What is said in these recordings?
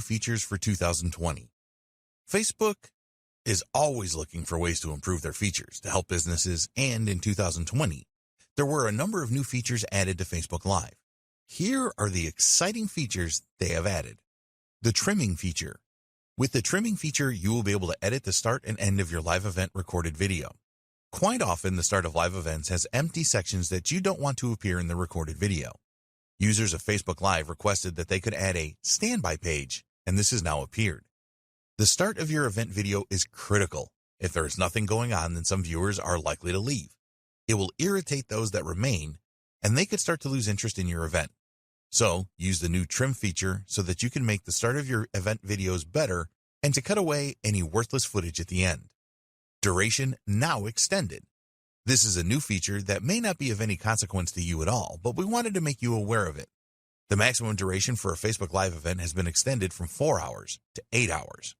features for 2020. Facebook is always looking for ways to improve their features to help businesses, and in 2020, there were a number of new features added to Facebook Live. Here are the exciting features they have added. The trimming feature. With the trimming feature, you will be able to edit the start and end of your live event recorded video. Quite often, the start of live events has empty sections that you don't want to appear in the recorded video. Users of Facebook Live requested that they could add a standby page, and this has now appeared. The start of your event video is critical. If there is nothing going on, then some viewers are likely to leave. It will irritate those that remain, and they could start to lose interest in your event. So, use the new trim feature so that you can make the start of your event videos better and to cut away any worthless footage at the end. Duration now extended. This is a new feature that may not be of any consequence to you at all, but we wanted to make you aware of it. The maximum duration for a Facebook Live event has been extended from 4 hours to 8 hours.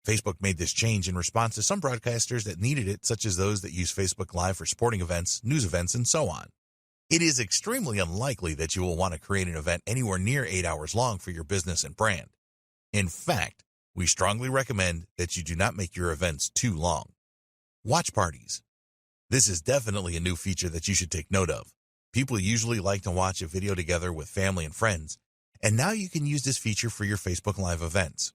Facebook made this change in response to some broadcasters that needed it, such as those that use Facebook Live for sporting events, news events, and so on. It is extremely unlikely that you will want to create an event anywhere near 8 hours long for your business and brand. In fact, we strongly recommend that you do not make your events too long. Watch parties. This is definitely a new feature that you should take note of. People usually like to watch a video together with family and friends, and now you can use this feature for your Facebook Live events.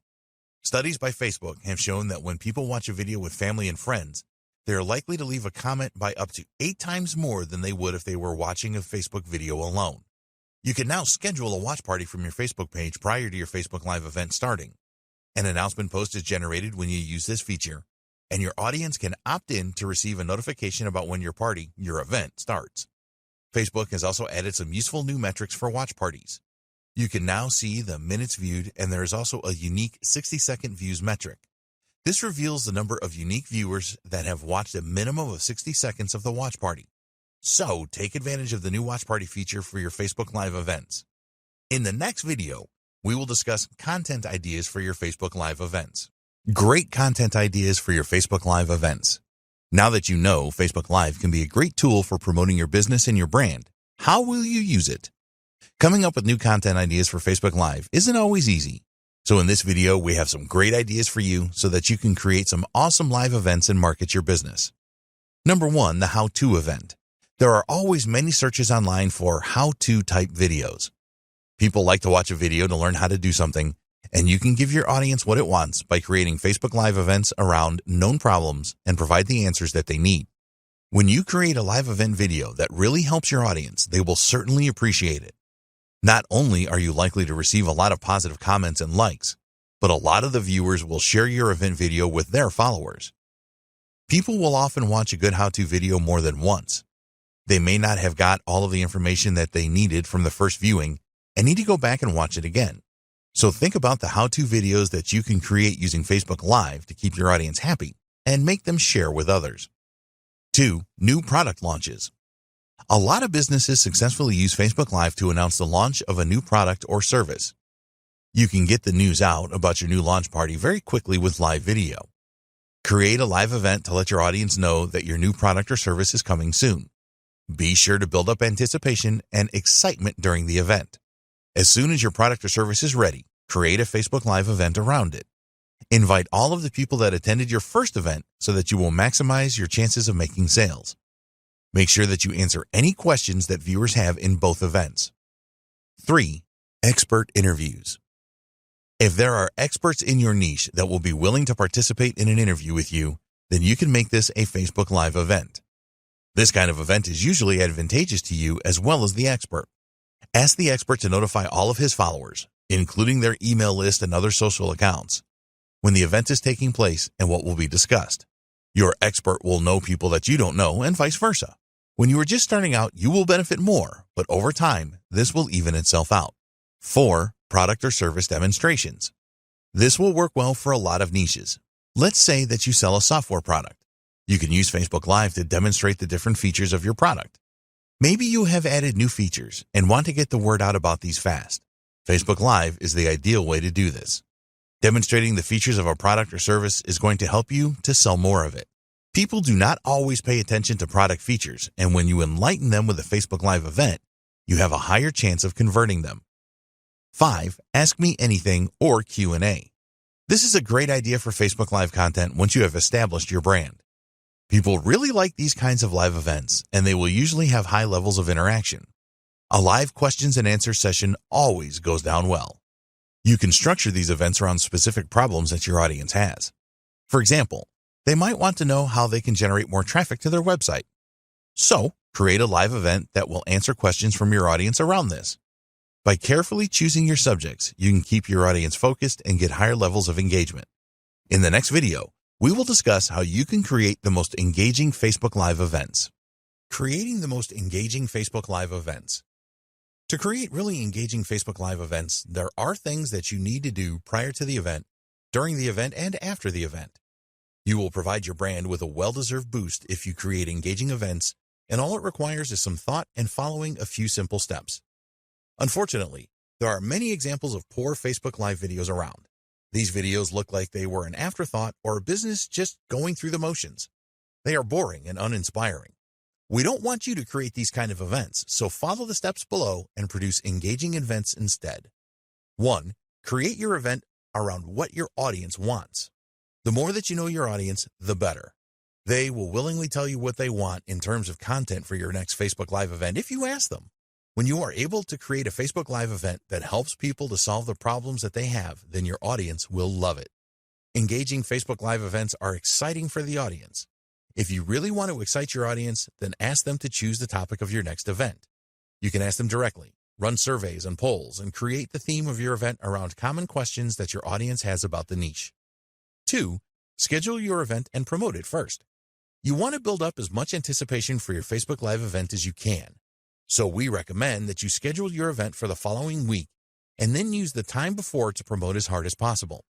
Studies by Facebook have shown that when people watch a video with family and friends, they are likely to leave a comment by up to 8 times more than they would if they were watching a Facebook video alone. You can now schedule a watch party from your Facebook page prior to your Facebook Live event starting. An announcement post is generated when you use this feature, and your audience can opt in to receive a notification about when your event starts. Facebook has also added some useful new metrics for watch parties. You can now see the minutes viewed, and there is also a unique 60-second views metric. This reveals the number of unique viewers that have watched a minimum of 60 seconds of the watch party. So, take advantage of the new watch party feature for your Facebook Live events. In the next video, we will discuss content ideas for your Facebook Live events. Great content ideas for your Facebook Live events. Now that you know Facebook Live can be a great tool for promoting your business and your brand, how will you use it? Coming up with new content ideas for Facebook Live isn't always easy. So in this video, we have some great ideas for you so that you can create some awesome live events and market your business. Number 1, the how-to event. There are always many searches online for how-to type videos. People like to watch a video to learn how to do something, and you can give your audience what it wants by creating Facebook Live events around known problems and provide the answers that they need. When you create a live event video that really helps your audience, they will certainly appreciate it. Not only are you likely to receive a lot of positive comments and likes, but a lot of the viewers will share your event video with their followers. People will often watch a good how-to video more than once. They may not have got all of the information that they needed from the first viewing and need to go back and watch it again. So think about the how-to videos that you can create using Facebook Live to keep your audience happy and make them share with others. 2, new product launches. A lot of businesses successfully use Facebook Live to announce the launch of a new product or service. You can get the news out about your new launch party very quickly with live video. Create a live event to let your audience know that your new product or service is coming soon. Be sure to build up anticipation and excitement during the event. As soon as your product or service is ready, create a Facebook Live event around it. Invite all of the people that attended your first event so that you will maximize your chances of making sales. Make sure that you answer any questions that viewers have in both events. 3, expert interviews. If there are experts in your niche that will be willing to participate in an interview with you, then you can make this a Facebook Live event. This kind of event is usually advantageous to you as well as the expert. Ask the expert to notify all of his followers, including their email list and other social accounts, when the event is taking place and what will be discussed. Your expert will know people that you don't know and vice versa. When you are just starting out, you will benefit more, but over time, this will even itself out. 4, product or service demonstrations. This will work well for a lot of niches. Let's say that you sell a software product. You can use Facebook Live to demonstrate the different features of your product. Maybe you have added new features and want to get the word out about these fast. Facebook Live is the ideal way to do this. Demonstrating the features of a product or service is going to help you to sell more of it. People do not always pay attention to product features, and when you enlighten them with a Facebook Live event, you have a higher chance of converting them. 5. Ask Me Anything or Q&A. This is a great idea for Facebook Live content once you have established your brand. People really like these kinds of live events, and they will usually have high levels of interaction. A live questions and answers session always goes down well. You can structure these events around specific problems that your audience has. For example, they might want to know how they can generate more traffic to their website. So, create a live event that will answer questions from your audience around this. By carefully choosing your subjects, you can keep your audience focused and get higher levels of engagement. In the next video, we will discuss how you can create the most engaging Facebook Live events. Creating the most engaging Facebook Live events. To create really engaging Facebook Live events, there are things that you need to do prior to the event, during the event, and after the event. You will provide your brand with a well-deserved boost if you create engaging events, and all it requires is some thought and following a few simple steps. Unfortunately, there are many examples of poor Facebook Live videos around. These videos look like they were an afterthought or a business just going through the motions. They are boring and uninspiring. We don't want you to create these kind of events, so follow the steps below and produce engaging events instead. 1. Create your event around what your audience wants. The more that you know your audience, the better. They will willingly tell you what they want in terms of content for your next Facebook Live event if you ask them. When you are able to create a Facebook Live event that helps people to solve the problems that they have, then your audience will love it. Engaging Facebook Live events are exciting for the audience. If you really want to excite your audience, then ask them to choose the topic of your next event. You can ask them directly, run surveys and polls, and create the theme of your event around common questions that your audience has about the niche. 2. Schedule your event and promote it first. You want to build up as much anticipation for your Facebook Live event as you can. So we recommend that you schedule your event for the following week and then use the time before to promote as hard as possible.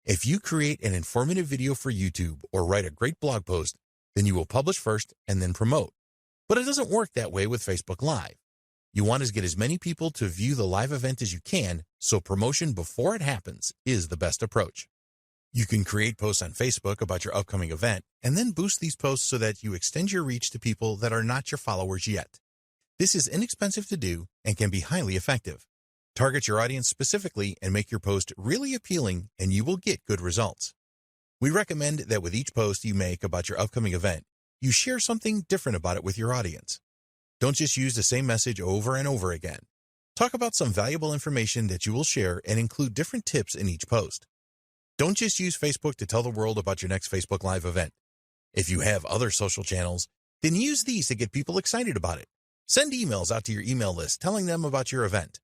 If you create an informative video for YouTube or write a great blog post, then you will publish first and then promote. But it doesn't work that way with Facebook Live. You want to get as many people to view the live event as you can, so promotion before it happens is the best approach. You can create posts on Facebook about your upcoming event and then boost these posts so that you extend your reach to people that are not your followers yet. This is inexpensive to do and can be highly effective. Target your audience specifically and make your post really appealing, and you will get good results. We recommend that with each post you make about your upcoming event, you share something different about it with your audience. Don't just use the same message over and over again. Talk about some valuable information that you will share and include different tips in each post. Don't just use Facebook to tell the world about your next Facebook Live event. If you have other social channels, then use these to get people excited about it. Send emails out to your email list telling them about your event.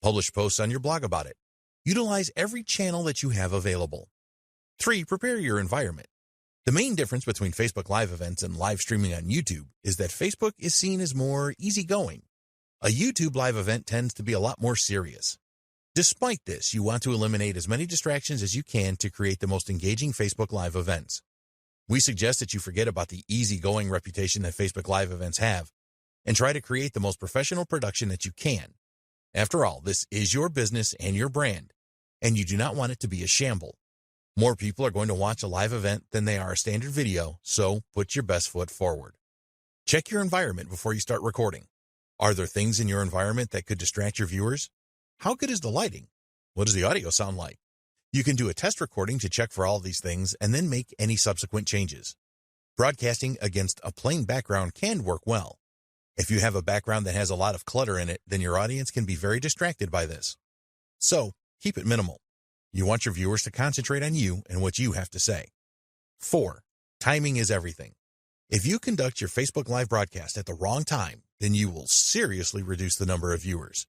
Publish posts on your blog about it. Utilize every channel that you have available. 3. Prepare your environment. The main difference between Facebook Live events and live streaming on YouTube is that Facebook is seen as more easygoing. A YouTube live event tends to be a lot more serious. Despite this, you want to eliminate as many distractions as you can to create the most engaging Facebook Live events. We suggest that you forget about the easygoing reputation that Facebook Live events have and try to create the most professional production that you can. After all, this is your business and your brand, and you do not want it to be a shamble. More people are going to watch a live event than they are a standard video, so put your best foot forward. Check your environment before you start recording. Are there things in your environment that could distract your viewers? How good is the lighting? What does the audio sound like? You can do a test recording to check for all these things and then make any subsequent changes. Broadcasting against a plain background can work well. If you have a background that has a lot of clutter in it, then your audience can be very distracted by this. So, keep it minimal. You want your viewers to concentrate on you and what you have to say. 4. Timing is everything. If you conduct your Facebook Live broadcast at the wrong time, then you will seriously reduce the number of viewers.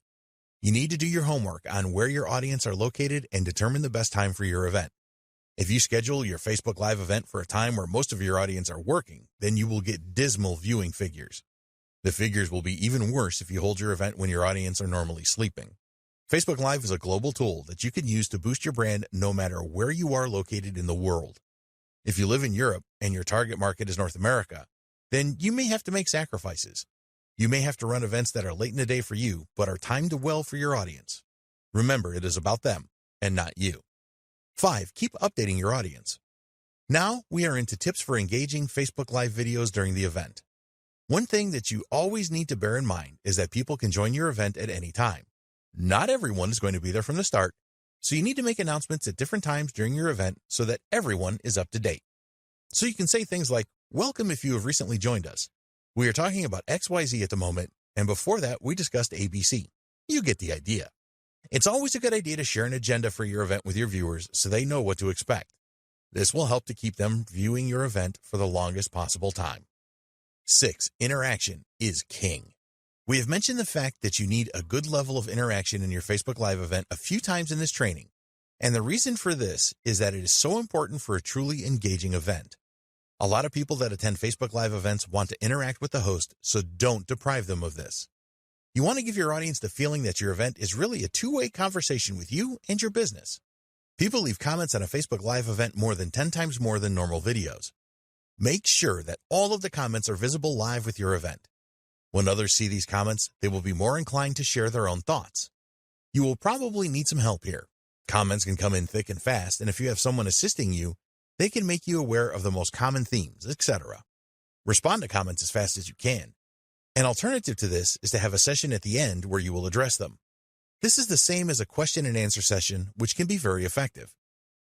You need to do your homework on where your audience are located and determine the best time for your event. If you schedule your Facebook Live event for a time where most of your audience are working, then you will get dismal viewing figures. The figures will be even worse if you hold your event when your audience are normally sleeping. Facebook Live is a global tool that you can use to boost your brand no matter where you are located in the world. If you live in Europe and your target market is North America, then you may have to make sacrifices. You may have to run events that are late in the day for you, but are timed well for your audience. Remember, it is about them and not you. 5. Keep updating your audience. Now we are into tips for engaging Facebook Live videos during the event. One thing that you always need to bear in mind is that people can join your event at any time. Not everyone is going to be there from the start, so you need to make announcements at different times during your event so that everyone is up to date. So you can say things like, "Welcome if you have recently joined us. We are talking about XYZ at the moment, and before that we discussed ABC. You get the idea. It's always a good idea to share an agenda for your event with your viewers so they know what to expect. This will help to keep them viewing your event for the longest possible time. 6. Interaction is king. We have mentioned the fact that you need a good level of interaction in your Facebook Live event a few times in this training, and the reason for this is that it is so important for a truly engaging event. A lot of people that attend Facebook Live events want to interact with the host, so don't deprive them of this. You want to give your audience the feeling that your event is really a two-way conversation with you and your business. People leave comments on a Facebook Live event more than 10 times more than normal videos. Make sure that all of the comments are visible live with your event. When others see these comments, they will be more inclined to share their own thoughts. You will probably need some help here. Comments can come in thick and fast, and if you have someone assisting you, they can make you aware of the most common themes, etc. Respond to comments as fast as you can. An alternative to this is to have a session at the end where you will address them. This is the same as a question and answer session, which can be very effective.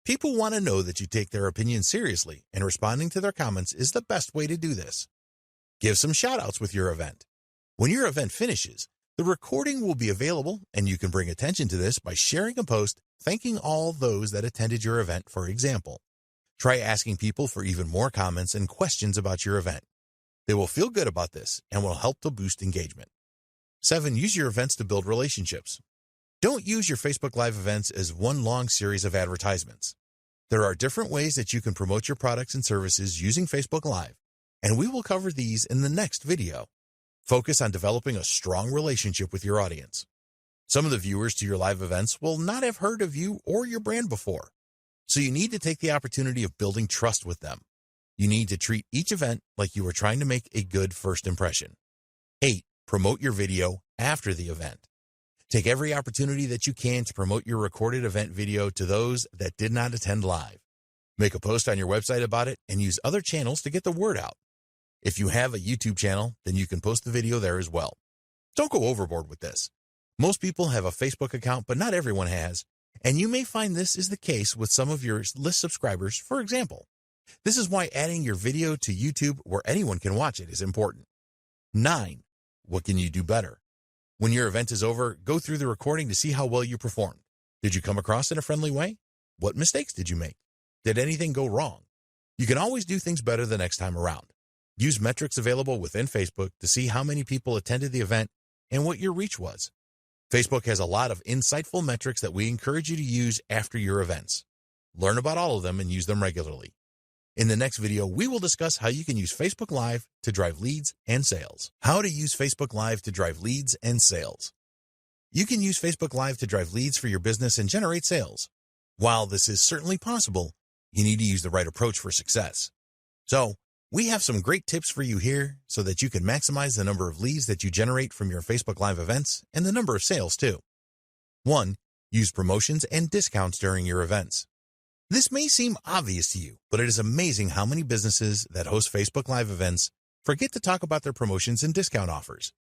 People want to know that you take their opinion seriously, and responding to their comments is the best way to do this. Give some shout-outs with your event. When your event finishes, the recording will be available, and you can bring attention to this by sharing a post thanking all those that attended your event, for example. Try asking people for even more comments and questions about your event. They will feel good about this and will help to boost engagement. 7. Use your events to build relationships. Don't use your Facebook Live events as one long series of advertisements. There are different ways that you can promote your products and services using Facebook Live, and we will cover these in the next video. Focus on developing a strong relationship with your audience. Some of the viewers to your live events will not have heard of you or your brand before, so you need to take the opportunity of building trust with them. You need to treat each event like you are trying to make a good first impression. 8. Promote your video after the event. Take every opportunity that you can to promote your recorded event video to those that did not attend live. Make a post on your website about it and use other channels to get the word out. If you have a YouTube channel, then you can post the video there as well. Don't go overboard with this. Most people have a Facebook account, but not everyone has, and you may find this is the case with some of your list subscribers, for example. This is why adding your video to YouTube where anyone can watch it is important. 9. What can you do better? When your event is over, go through the recording to see how well you performed. Did you come across in a friendly way? What mistakes did you make? Did anything go wrong? You can always do things better the next time around. Use metrics available within Facebook to see how many people attended the event and what your reach was. Facebook has a lot of insightful metrics that we encourage you to use after your events. Learn about all of them and use them regularly. In the next video, we will discuss how you can use Facebook Live to drive leads and sales. How to use Facebook Live to drive leads and sales. You can use Facebook Live to drive leads for your business and generate sales. While this is certainly possible, you need to use the right approach for success. So, we have some great tips for you here so that you can maximize the number of leads that you generate from your Facebook Live events and the number of sales too. 1. Use promotions and discounts during your events. This may seem obvious to you, but it is amazing how many businesses that host Facebook Live events forget to talk about their promotions and discount offers.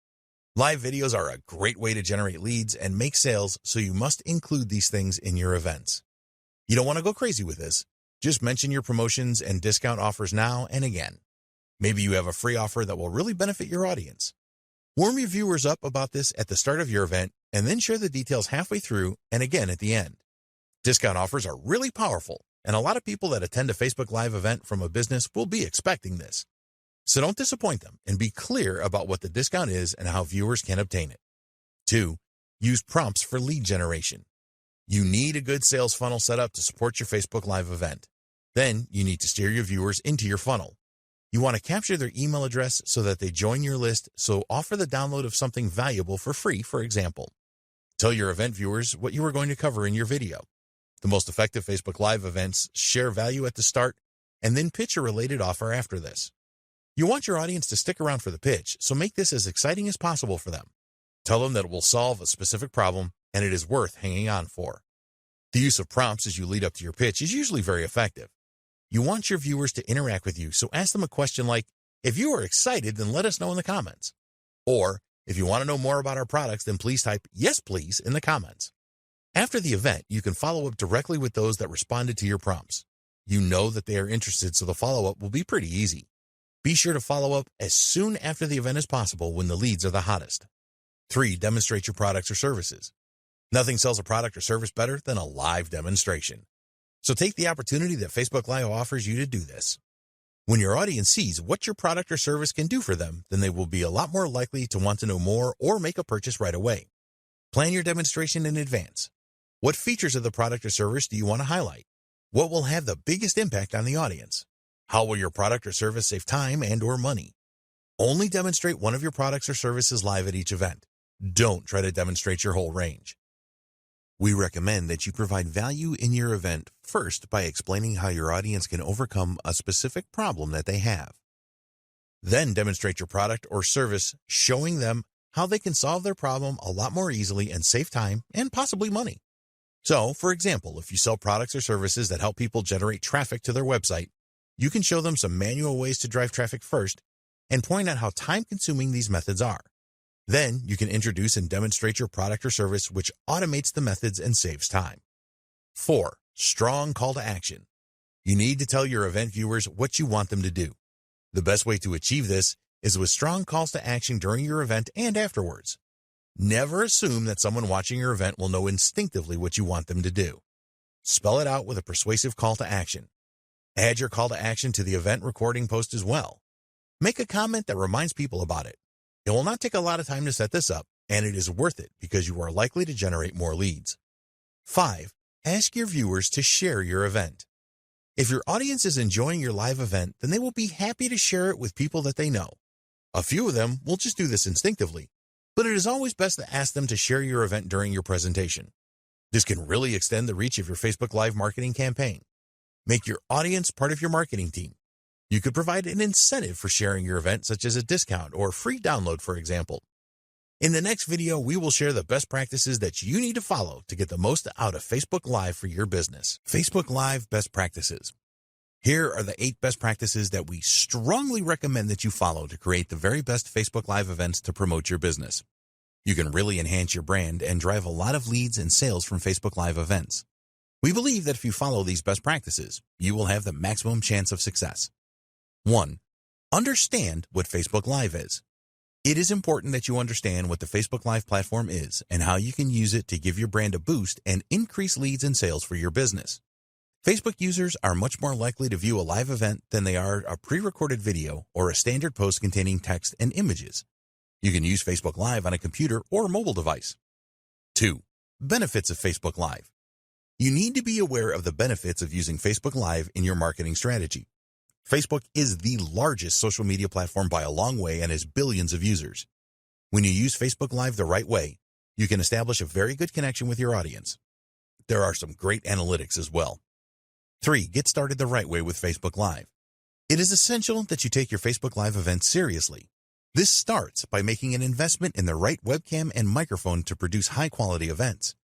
Live videos are a great way to generate leads and make sales, so you must include these things in your events. You don't want to go crazy with this. Just mention your promotions and discount offers now and again. Maybe you have a free offer that will really benefit your audience. Warm your viewers up about this at the start of your event and then share the details halfway through and again at the end. Discount offers are really powerful, and a lot of people that attend a Facebook Live event from a business will be expecting this. So don't disappoint them and be clear about what the discount is and how viewers can obtain it. 2. Use prompts for lead generation. You need a good sales funnel set up to support your Facebook Live event. Then you need to steer your viewers into your funnel. You want to capture their email address so that they join your list, so offer the download of something valuable for free, for example. Tell your event viewers what you are going to cover in your video. The most effective Facebook Live events share value at the start and then pitch a related offer after this. You want your audience to stick around for the pitch, so make this as exciting as possible for them. Tell them that it will solve a specific problem and it is worth hanging on for. The use of prompts as you lead up to your pitch is usually very effective. You want your viewers to interact with you, so ask them a question like, "If you are excited, then let us know in the comments." Or, If you want to know more about our products, then please type "Yes, please" in the comments. After the event, you can follow up directly with those that responded to your prompts. You know that they are interested, so the follow-up will be pretty easy. Be sure to follow up as soon after the event as possible when the leads are the hottest. 3. Demonstrate your products or services. Nothing sells a product or service better than a live demonstration. So take the opportunity that Facebook Live offers you to do this. When your audience sees what your product or service can do for them, then they will be a lot more likely to want to know more or make a purchase right away. Plan your demonstration in advance. What features of the product or service do you want to highlight? What will have the biggest impact on the audience? How will your product or service save time and/or money? Only demonstrate one of your products or services live at each event. Don't try to demonstrate your whole range. We recommend that you provide value in your event first by explaining how your audience can overcome a specific problem that they have. Then demonstrate your product or service, showing them how they can solve their problem a lot more easily and save time and possibly money. So, for example, if you sell products or services that help people generate traffic to their website, you can show them some manual ways to drive traffic first and point out how time-consuming these methods are. Then you can introduce and demonstrate your product or service which automates the methods and saves time. 4. Strong call to action. You need to tell your event viewers what you want them to do. The best way to achieve this is with strong calls to action during your event and afterwards. Never assume that someone watching your event will know instinctively what you want them to do. Spell it out with a persuasive call to action. Add your call to action to the event recording post as well. Make a comment that reminds people about it. It will not take a lot of time to set this up, and it is worth it because you are likely to generate more leads. 5. Ask your viewers to share your event. If your audience is enjoying your live event, then they will be happy to share it with people that they know. A few of them will just do this instinctively, but it is always best to ask them to share your event during your presentation. This can really extend the reach of your Facebook Live marketing campaign. Make your audience part of your marketing team. You could provide an incentive for sharing your event, such as a discount or free download, for example. In the next video, we will share the best practices that you need to follow to get the most out of Facebook Live for your business. Facebook Live best practices. Here are the 8 best practices that we strongly recommend that you follow to create the very best Facebook Live events to promote your business. You can really enhance your brand and drive a lot of leads and sales from Facebook Live events. We believe that if you follow these best practices, you will have the maximum chance of success. 1. Understand what Facebook Live is. It is important that you understand what the Facebook Live platform is and how you can use it to give your brand a boost and increase leads and sales for your business. Facebook users are much more likely to view a live event than they are a pre-recorded video or a standard post containing text and images. You can use Facebook Live on a computer or mobile device. 2. Benefits of Facebook Live. You need to be aware of the benefits of using Facebook Live in your marketing strategy. Facebook is the largest social media platform by a long way and has billions of users. When you use Facebook Live the right way, you can establish a very good connection with your audience. There are some great analytics as well. 3. Get started the right way with Facebook Live. It is essential that you take your Facebook Live event seriously. This starts by making an investment in the right webcam and microphone to produce high-quality events.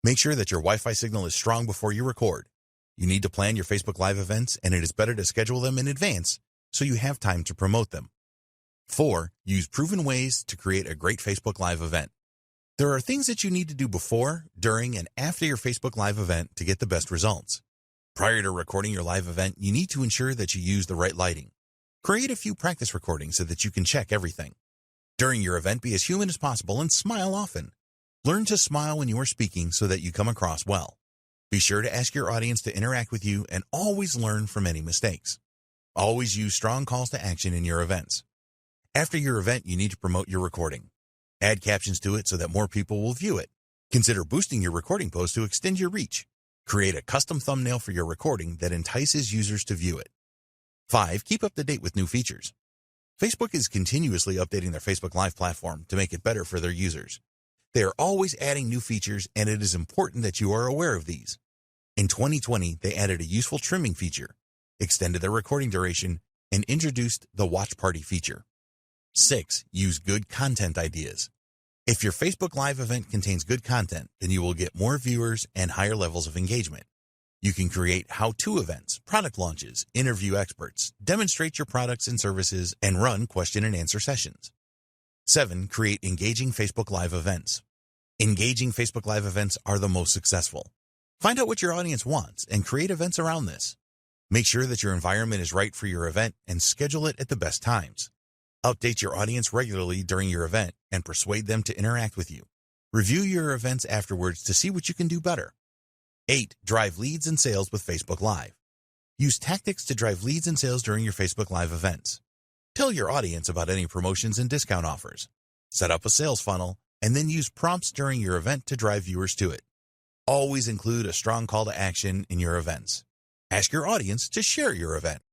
Make sure that your Wi-Fi signal is strong before you record. You need to plan your Facebook Live events, and it is better to schedule them in advance so you have time to promote them. 4. Use proven ways to create a great Facebook Live event. There are things that you need to do before, during, and after your Facebook Live event to get the best results. Prior to recording your live event, you need to ensure that you use the right lighting. Create a few practice recordings so that you can check everything. During your event, be as human as possible and smile often. Learn to smile when you are speaking so that you come across well. Be sure to ask your audience to interact with you and always learn from any mistakes. Always use strong calls to action in your events. After your event, you need to promote your recording. Add captions to it so that more people will view it. Consider boosting your recording post to extend your reach. Create a custom thumbnail for your recording that entices users to view it. 5. Keep up to date with new features. Facebook is continuously updating their Facebook Live platform to make it better for their users. They are always adding new features, and it is important that you are aware of these. In 2020, they added a useful trimming feature, extended their recording duration, and introduced the Watch Party feature. 6. Use good content ideas. If your Facebook Live event contains good content, then you will get more viewers and higher levels of engagement. You can create how-to events, product launches, interview experts, demonstrate your products and services, and run question and answer sessions. 7. Create engaging Facebook Live events. Engaging Facebook Live events are the most successful. Find out what your audience wants and create events around this. Make sure that your environment is right for your event and schedule it at the best times. Update your audience regularly during your event and persuade them to interact with you. Review your events afterwards to see what you can do better. 8. Drive leads and sales with Facebook Live. Use tactics to drive leads and sales during your Facebook Live events. Tell your audience about any promotions and discount offers. Set up a sales funnel and then use prompts during your event to drive viewers to it. Always include a strong call to action in your events. Ask your audience to share your event.